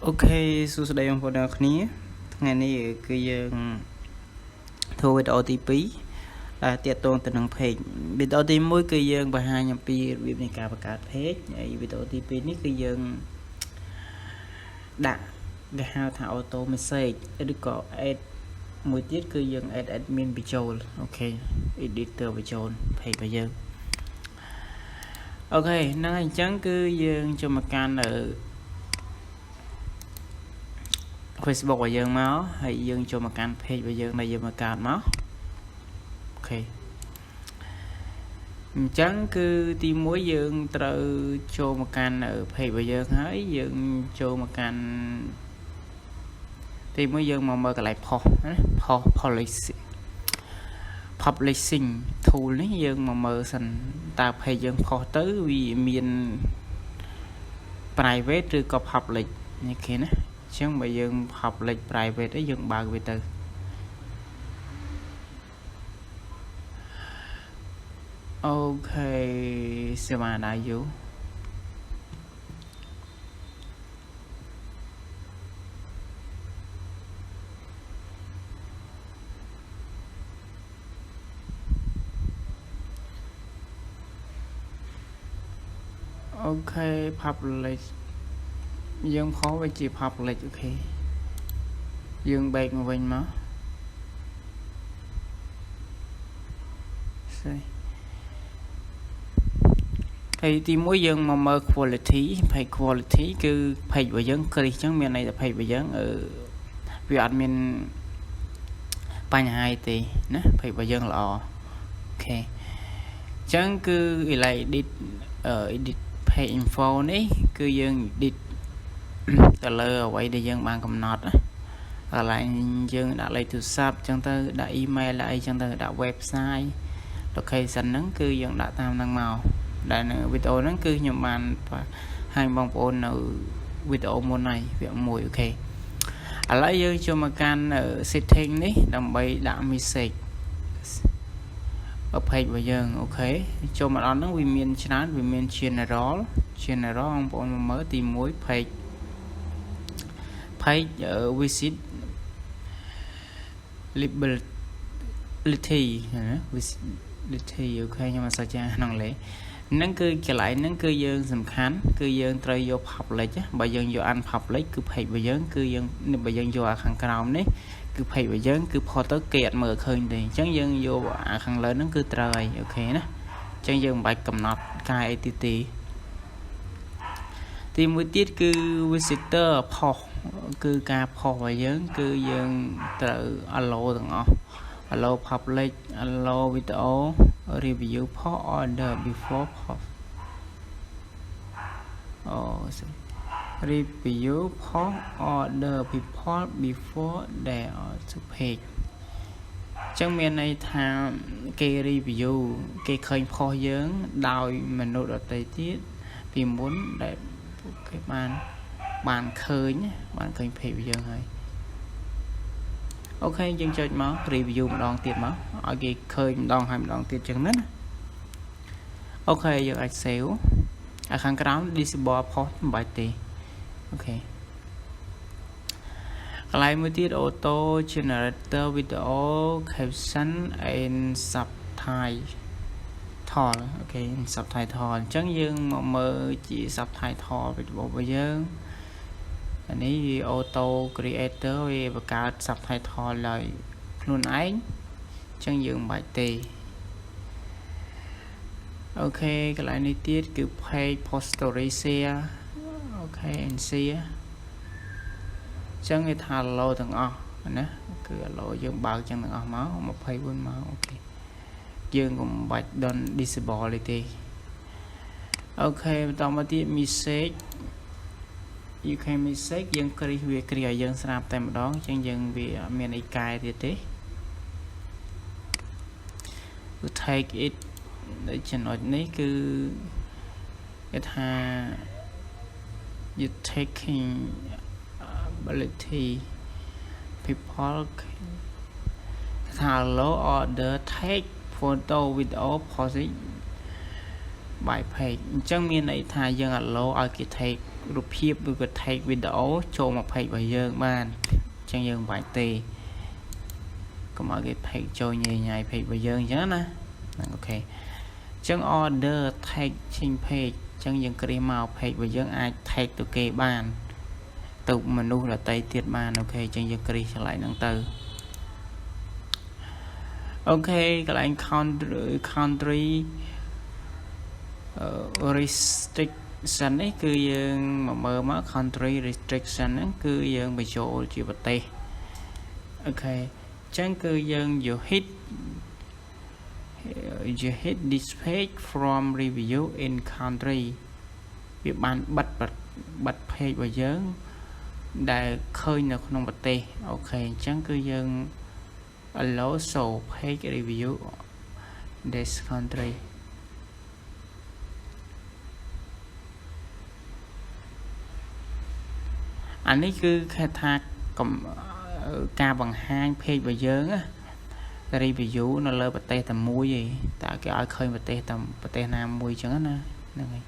អូខេសួស្តីបងប្អូនទាំងអស់គ្នាថ្ងៃនេះគឺយើងធ្វើវីដេអូទី2ដែលទាក់ទងទៅនឹង page វីដេអូទី1គឺយើងបង្ហាញអំពីរបៀបនៃការបង្កើត page ហើយវីដេអូទី2នេះគឺយើងដាក់គេហៅថា auto message ឬក៏ add មួយទៀតគឺយើង add admin បញ្ចូលអូខេ editor បញ្ចូល page របស់យើងអូខេហ្នឹងហើយអញ្ចឹងគឺយើងចូលមកកាន់នៅFacebook របស់យើងមកហើយយើងចូលមកកាន់ page របស់យើងដែលយើងបង្កើតមកអូខេអញ្ចឹងគឺទី1យើងត្រូវចូលមកកាន់ page របស់យើងហើយយើងចូលមកកាន់ទី1យើងមកមើលកន្លែង post ណា post publishing tool នេះយើងមកមើលសិនតើ page យើង post ទៅវាមាន private ឬក៏ public នេះគេណាចឹងបើយើង public private ឯងយើងបើកវាទៅអូខេសេវាដៃយូអូខេ public យើងផុសវាជា public អូខេយើងបែកមកវិញមកស្អីហើយទី1យើងមកមើល quality page quality គឺ page របស់យើងគ្រីសចឹងមានន័យថា page របស់យើងវាអត់មានបញ្ហាទេណា page របស់យើងល្អអូខេចឹងគឺ edit page info នេះគឺយើង edit ទៅលើអ្វីដែលយើងបានកំណត់ណាកន្លែងយើងដាក់លេខទូរស័ព្ទចឹងទៅដាក់ email ដាក់អីចឹងទៅដាក់ website location ហ្នឹងគឺយើងដាក់តាមហ្នឹងមកដែលនៅវីដេអូហ្នឹងគឺខ្ញុំបានឲ្យបងប្អូននៅវីដេអូមុនហើយវគ្គ1អូខេឥឡូវយើងចូលមកកាន់ setting នេះដើម្បីដាក់ message page របស់យើងអូខេចូលមកដល់ហ្នឹងវាមានច្រើនវាមាន general បងប្អូនមកមើលទី1 page visit liability អូខេខ្ញុំអត់សូវចាស់ក្នុងលេខហ្នឹងគឺកន្លែងហ្នឹងគឺយើងសំខាន់គឺយើងត្រូវយក public បើយើងយក unpublic គឺ page របស់យើងគឺយើងបើយើងយកអាខាងក្រោមនេះគឺ page របស់យើងគឺផុសទៅគេអត់មើលឃើញទេអញ្ចឹងយើងយកអាខាងលើហ្នឹងគឺត្រូវហើយអូខេណាអញ្ចឹងយើងមិនបាច់កំណត់កាយអីទី1ទៀតគឺ visitor post គឺការ post របស់យើងគឺយើងត្រូវ allow ទាំងអស់ allow public allow video review post order before post review post order people before they are to page ចឹងមានន័យថាគេ review គេឃើញ post យើងដោយមនុស្សដទៃទៀតពីមុនដែលគេបានឃើញ page យើងហើយអូខេយើងចុចមក review ម្ដងទៀតមកឲ្យគេឃើញម្ដងហើយម្ដងទៀតចឹងណាអូខេយើងអាច save អាខាងក្រោម disable post មិនបាច់ទេអូខេកន្លែងមួយទៀត auto generator video caption and subtitle អូខេ subtitle អញ្ចឹងយើងមកមើលជា subtitle របស់យើងអានេះ auto creator វាបង្កើត subtitle ឲ្យខ្លួនឯងអញ្ចឹងយើងមិនបាច់ទេអូខេកន្លែងនេះទៀតគឺ page post story share អូខេ and share អញ្ចឹងគេថា allow ទាំងអស់ណាគឺ allow យើងបើកចឹងទាំងអស់មក24មកអូខេយើងកុំបាច់ don't disable ទេអូខេបន្តមកទៀត message you can message យើងគ្រីសវាគ្រីសឲ្យយើងស្រាប់តែម្ដងអញ្ចឹងយើងវាអត់មានអីកែទៀតទេ you take it ចំណុចនេះគឺគេថា you taking ability people ថា allow order take photo video posting by page អញ្ចឹងមានន័យថាយើង allow ឲ្យគេ take រូបភាពឬក៏ take video ចូលមក page របស់យើងបានអញ្ចឹងយើងបាច់ទេកុំឲ្យគេ page ចូលញ៉ៃញ៉ៃ page របស់យើងអញ្ចឹងណាអូខេអញ្ចឹង order take change page អញ្ចឹងយើងគ្រាមក page របស់យើងអាច take ទៅគេបានទៅមនុស្សដទៃទៀតបានអូខេអញ្ចឹងយើងគ្រាឆ្លៃហ្នឹងទៅអូខេកន្លែង country restriction នេះគឺយើងមកមើលមក country restriction ហ្នឹងគឺយើងបញ្ចូលជាប្រទេសអូខេអញ្ចឹងគឺយើង you hit this page from review in country វាបានបិទ page របស់យើងដែលឃើញនៅក្នុងប្រទេសអូខេអញ្ចឹងគឺយើង allow show page review this country អានេះគឺគេថាការបង្ហាញ page របស់យើងណា review នៅលើប្រទេសតែមួយឯងតើគេឲ្យឃើញប្រទេសណាមួយអញ្ចឹងណាហ្នឹងហើយ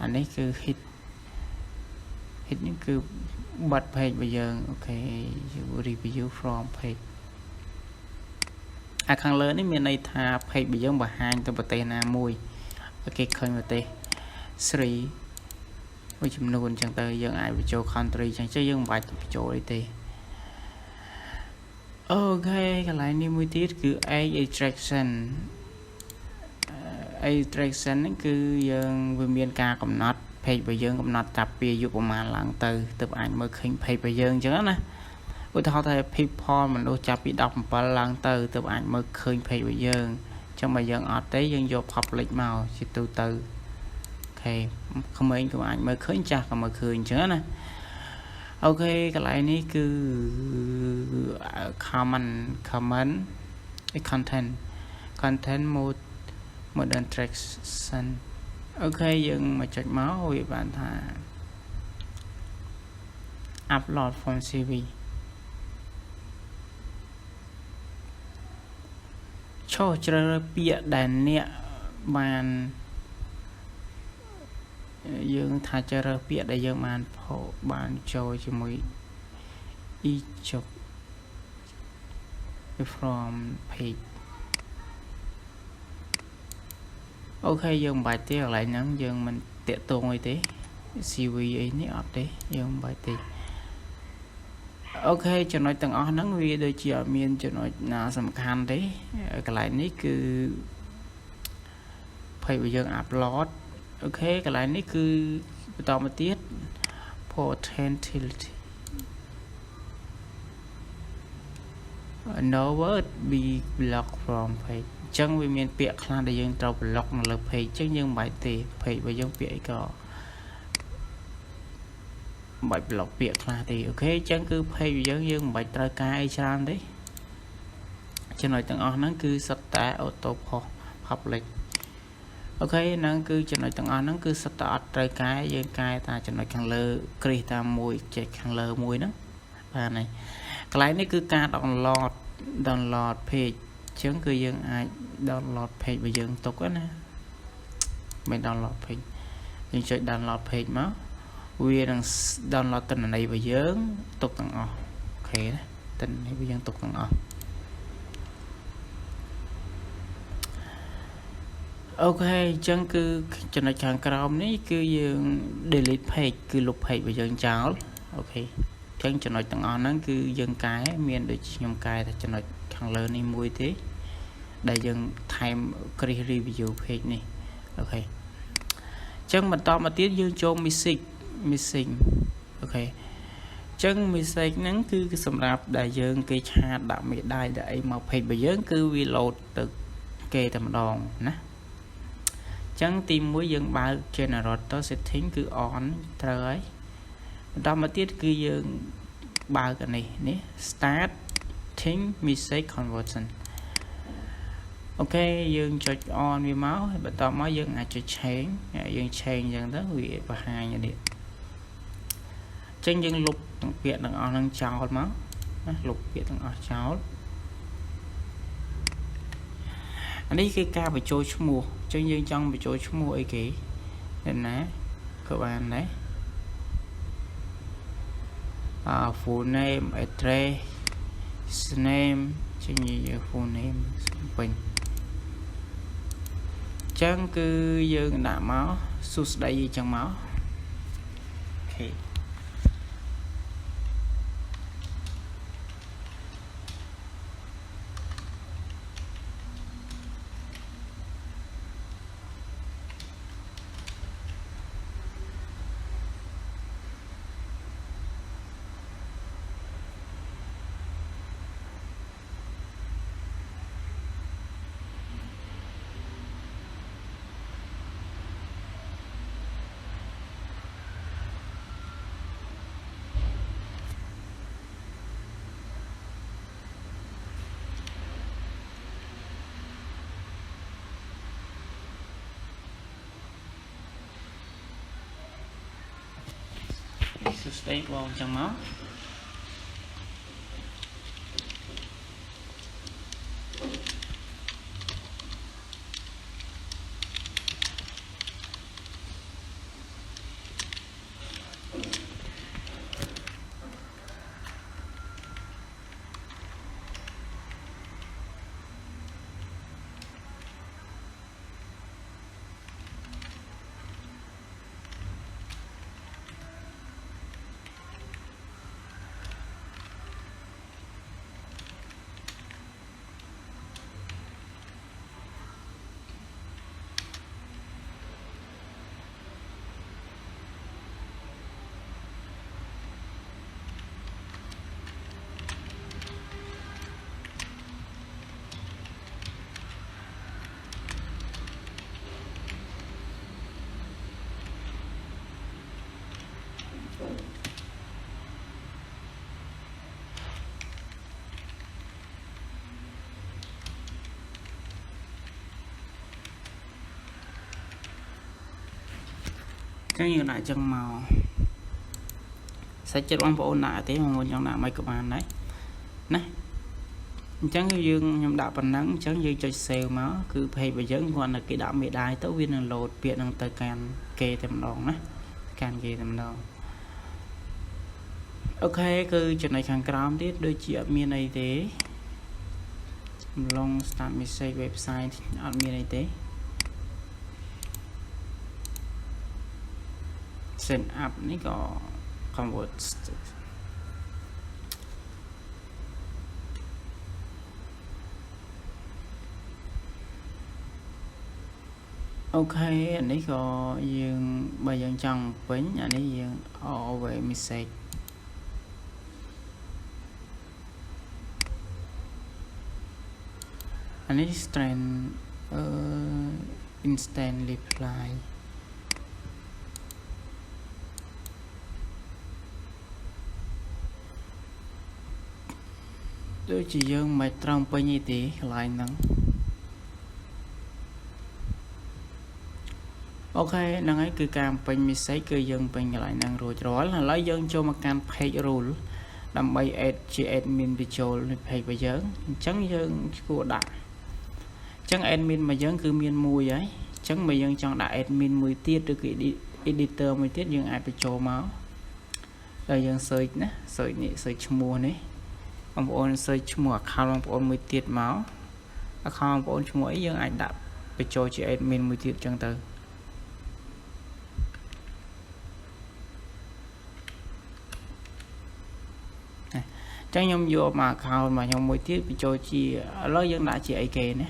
អានេះគឺ hit នេះគឺបិទ page របស់យើងអូខេ review from page ខាងលើនេះមានន័យថា page របស់យើងបង្ហាញទៅប្រទេសណាមួយគេឃើញប្រទេស3មួយចំនួនអញ្ចឹងទៅយើងអាចបញ្ចូល country អញ្ចឹងយើងមិនបាច់បញ្ចូលអីទេអូខេកន្លែងនេះមួយទៀតគឺ age restriction ហ្នឹងគឺយើងវាមានការកំណត់ page របស់យើងកំណត់តាពីអាយុប្រមាណឡើងទៅអាចមើលឃើញ page របស់យើងអញ្ចឹងណាឧទាហរណ៍ថា people មនុស្សចាប់ពី17ឡើងទៅអាចមើលឃើញ page របស់យើងអញ្ចឹងបើយើងអត់ទេយើងយក public មកជាទូទៅអូខេក្មេងក៏អាចមើលឃើញចាស់ក៏មើលឃើញអញ្ចឹងណាអូខេកន្លែងនេះគឺ common content modern traction អូខេយើងមកចុចមកវាបានថា upload from CV ចូលជ្រើសរើសពាក្យដែលអ្នកយើងថាជ្រើសរើសពាក្យដែលយើងបានចូលជាមួយ Egypt from page អូខេយើងមិនបាច់ទេកន្លែងហ្នឹងយើងមិនតាក់ទងអីទេ CV អីនេះអត់ទេយើងមិនបាច់ទេអូខេចំណុចទាំងអស់ហ្នឹងវាដូចជាអត់មានចំណុចណាសំខាន់ទេកន្លែងនេះគឺ page របស់យើង upload អូខេកន្លែងនេះគឺបន្តមកទៀត potentiality no word be blocked from page អញ្ចឹងវាមានពាក្យខ្លះដែលយើងត្រូវ block នៅលើ page អញ្ចឹងយើងមិនបាច់ទេ page របស់យើងពាក្យអីក៏មិនបាច់ block ពាក្យខ្លះទេអូខេអញ្ចឹងគឺ page របស់យើងមិនបាច់ត្រូវការអីច្រើនទេចំណុចទាំងអស់ហ្នឹងគឺសុទ្ធតែ auto public អូខេហ្នឹងគឺចំណុចទាំងអស់ហ្នឹងគឺសុទ្ធតែអត់ត្រូវកែយើងកែតែចំណុចខាងលើគ្រីសតាមមួយចែកខាងលើមួយហ្នឹងបាទហើយកន្លែងនេះគឺការ download page អញ្ចឹងគឺយើងអាច download page របស់យើងទុកណាមិន download page យើងចុច download page មកវានឹង download ទិន្នន័យរបស់យើងទុកទាំងអស់អូខេណាទិន្នន័យរបស់យើងទុកទាំងអស់អូខេអញ្ចឹងគឺចំណុចខាងក្រោមនេះគឺយើង delete page គឺលុប page របស់យើងចោលអូខេអញ្ចឹងចំណុចទាំងអស់ហ្នឹងគឺយើងកែមានដូចខ្ញុំកែតែចំណុចខាងលើនេះមួយទេដែលយើងថែម Chris review page នេះអូខេអញ្ចឹងបន្តមកទៀតយើងចូល missing អូខេអញ្ចឹង message ហ្នឹងគឺសម្រាប់ដែលយើងគេឆាតដាក់មេដាយដាក់អីមក page របស់យើងគឺវា load ទៅគេតែម្ដងណាចឹងទី1យើងបើក generator setting គឺ on ត្រូវហើយបន្តមកទៀតគឺយើងបើកអានេះ starting message conversion អូខេយើងចុច on វាមកហើយបន្តមកយើងអាចចុច change យើង change អញ្ចឹងទៅវាបង្ហាញនេះចឹងយើងលុបទាំងពាក្យទាំងអស់ហ្នឹងចោលមកណាលុបពាក្យទាំងអស់ចោលអានេះគឺការបញ្ចូលឈ្មោះអញ្ចឹងយើងចង់បញ្ចូលឈ្មោះអីគេណាក៏បានដែរ full name address name ជានិយាយ full name ពេញចឹងគឺយើងដាក់មកសួស្ដីចឹងមកអូខេសួស្ដីបងចឹងមកចឹងយើងដាក់ចឹងមកសាច់ចិត្តបងប្អូនដាក់ទេបងប្អូនចង់ដាក់មិនក៏បានដែរណាអញ្ចឹងយើងខ្ញុំដាក់ប៉ុណ្ណឹងអញ្ចឹងយើងចុច save មកគឺ page របស់យើងគាត់តែគេដាក់មេដាយទៅវានឹង load ពាក្យហ្នឹងទៅកាន់គេតែម្ដងណាកាន់គេតែម្ដងអូខេគឺចំណុចខាងក្រោមទៀតដូចជាអត់មានអីទេឡង start message website អត់មានអីទេset up នេះក៏ convert អូខេអានេះក៏យើងបើយើងចង់ពេញអានេះយើង always message អានេះ instant replyដូចជាយើងមិនត្រង់ពេញទេកន្លែងហ្នឹងអូខេហ្នឹងហើយគឺការពេញ message គឺយើងពេញកន្លែងហ្នឹងរួចរាល់ឥឡូវយើងចូលមកកាន់ page rule ដើម្បី add ជា admin បញ្ចូលនៅ page របស់យើងអញ្ចឹងយើងគួរដាក់អញ្ចឹង admin របស់យើងគឺមានមួយហើយអញ្ចឹងបើយើងចង់ដាក់ admin មួយទៀតឬគឺ editor មួយទៀតយើងអាចបញ្ចូលមកដល់យើង search ណា search នេះ search ឈ្មោះនេះបងប្អូន search ឈ្មោះ account បងប្អូនមួយទៀតមក account បងប្អូនឈ្មោះអីយើងអាចដាក់បញ្ចូលជា admin មួយទៀតអញ្ចឹងទៅចឹងខ្ញុំយកមក account មកខ្ញុំមួយទៀតបញ្ចូលជាឥឡូវយើងដាក់ជាអីគេណា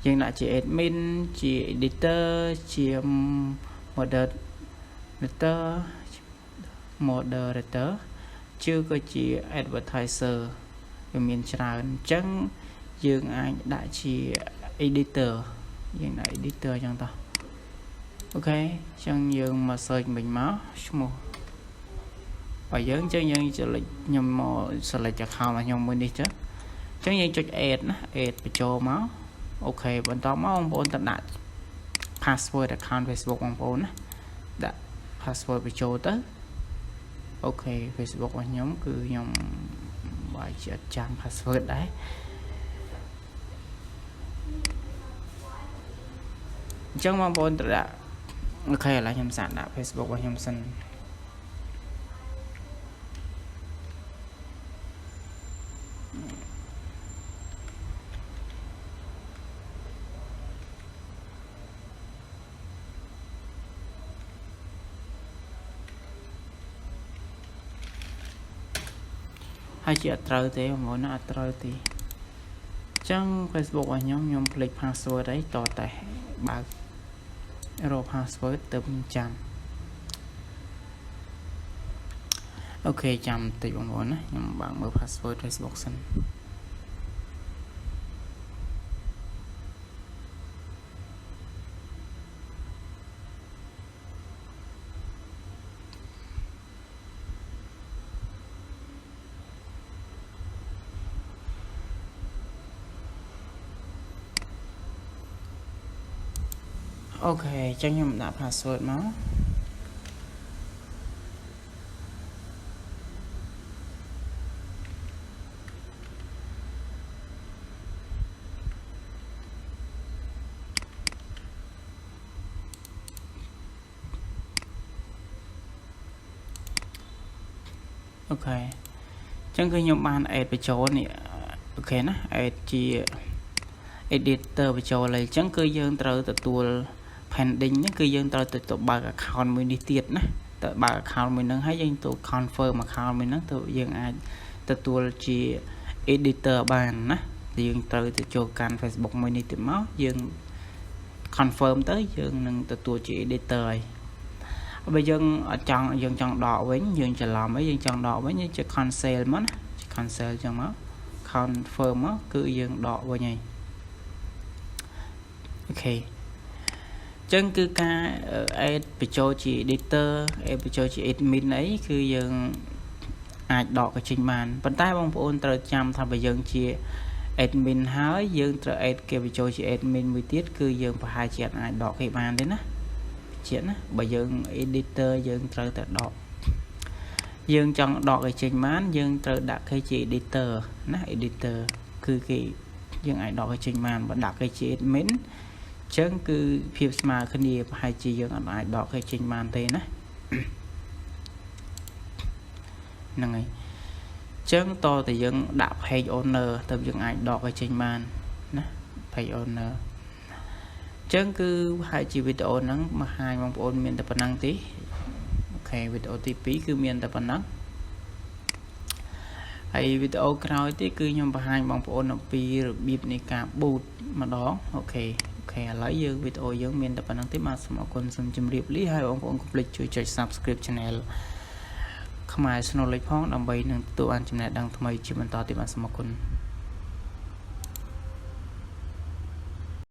យើងដាក់ជា admin ជា editor ជា moderator ជឿក៏ជា advertiser វាមានច្រើនអញ្ចឹងយើងអាចដាក់ជា editor យើងដាក់ editor អញ្ចឹងតោះអូខេអញ្ចឹងយើងមក search មិញមកឈ្មោះបើយើងអញ្ចឹងយើងខ្ញុំមក select account របស់ខ្ញុំមួយនេះចឹងអញ្ចឹងយើងចុច add ណា add បញ្ចូលមកអូខេបន្តមកបងប្អូនទៅដាក់ password account Facebook បងប្អូនណាដាក់ password បញ្ចូលទៅអូខេ Facebook របស់ខ្ញុំគឺខ្ញុំបើជាអត់ចាំ password ដែរអញ្ចឹងបងប្អូនត្រូវដាក់អូខេឥឡូវខ្ញុំសាកដាក់ Facebook របស់ខ្ញុំសិន ហើយជាអត់ត្រូវទេបងប្អូនណាអត់ត្រូវទេចឹង Facebook របស់ខ្ញុំភ្លេច password អីតតែបើករក password ទៅចាំអូខេចាំតិចបងប្អូនណាខ្ញុំបើកមើល password Facebook សិនអូខេចឹងខ្ញុំដាក់ password មកអូខេចឹងគឺខ្ញុំបាន add បញ្ចូលនេះអូខេណា add ជា editor បញ្ចូលហើយចឹងគឺយើងត្រូវទទួល pending ហ្នឹងគឺយើងត្រូវទៅបើក account មួយនេះទៀតណាទៅបើក account មួយហ្នឹងហើយយើងទៅ confirm account មួយហ្នឹងទៅយើងអាចទទួលជា editor បានណាយើងត្រូវទៅចូលកាន់ Facebook មួយនេះទៀតមកយើង confirm ទៅយើងនឹងទទួលជា editor ហើយបើយើងអត់ចង់យើងចង់ដកវិញយើងច្រឡំអីយើងចង់ដកវិញយើងជា cancel មកណាជា cancel ចឹងមក confirm មកគឺយើងដកវិញហើយអូខេចឹងគឺការ add បញ្ចូលជា editor add បញ្ចូលជា admin អីគឺយើងអាចដកក៏ចេញបានប៉ុន្តែបងប្អូនត្រូវចាំថាបើយើងជា admin ហើយយើងត្រូវ add គេបញ្ចូលជា admin មួយទៀតគឺយើងប្រហែលជាអាចដកគេបានទេណាជាតិណាបើយើង editor យើងត្រូវតែដកយើងចង់ដកឲ្យចេញបានយើងត្រូវដាក់គេជា editor ណា editor គឺគេយើងអាចដកឲ្យចេញបានបើដាក់គេជា admin ចឹងគឺភាពស្មើគ្នាប្រហែលជាយើងអាចដកគេចេញបានទេណាហ្នឹងហើយចឹងតតែយើងដាក់ page owner ទៅយើងអាចដកឲ្យចេញបានណា page owner ចឹងគឺហើយជាវីដេអូហ្នឹងមកហាញបងប្អូនមានតែប៉ុណ្ណឹងទេអូខេវីដេអូទី2គឺមានតែប៉ុណ្ណឹងហើយវីដេអូក្រោយទៀតគឺខ្ញុំបង្ហាញបងប្អូនអំពីរបៀបនៃការ boot ម្ដងអូខេឥឡូវយើងវីដេអូយើងមានតែប៉ុណ្ណឹងទេបាទសូមអរគុណសូមជម្រាបលាហើយបងប្អូនកុំភ្លេចជួយចុច Subscribe Channel ខ្មែរ Snow Lake ផងដើម្បីនឹងទទួលបានចំណេះដឹងថ្មីជាបន្តទៀតបាទសូមអរគុណ